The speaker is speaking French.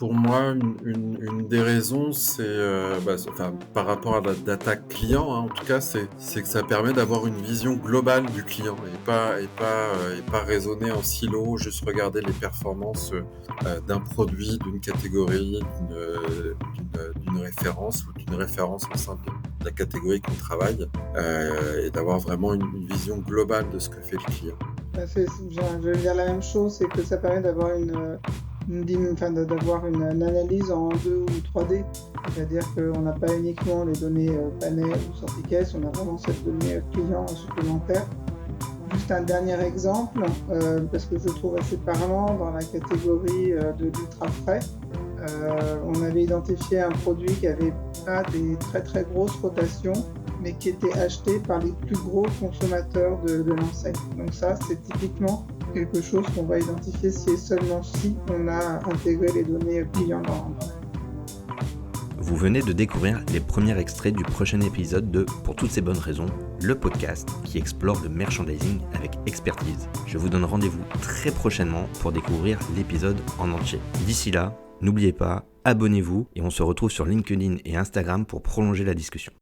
pour moi, une des raisons, enfin, par rapport à la data client, hein, en tout cas, c'est que ça permet d'avoir une vision globale du client et pas raisonner en silo, juste regarder les performances d'un produit, d'une catégorie, d'une référence ou d'une référence au sein de la catégorie qu'on travaille, et d'avoir vraiment une vision globale de ce que fait le client. Je vais dire la même chose, c'est que ça permet d'avoir d'avoir une analyse en 2 ou 3D. C'est-à-dire qu'on n'a pas uniquement les données panel ou sortie caisse, on a vraiment cette donnée client supplémentaire. Juste un dernier exemple, parce que je trouve assez parlant dans la catégorie de l'ultra frais. On avait identifié un produit qui avait pas des très très grosses rotations, mais qui était acheté par les plus gros consommateurs de l'enseigne. Donc ça, c'est typiquement quelque chose qu'on va identifier si et seulement si on a intégré les données clients dans Vous venez de découvrir les premiers extraits du prochain épisode de Pour toutes ces bonnes raisons, le podcast qui explore le merchandising avec expertise. Je vous donne rendez-vous très prochainement pour découvrir l'épisode en entier. D'ici là, n'oubliez pas, abonnez-vous et on se retrouve sur LinkedIn et Instagram pour prolonger la discussion.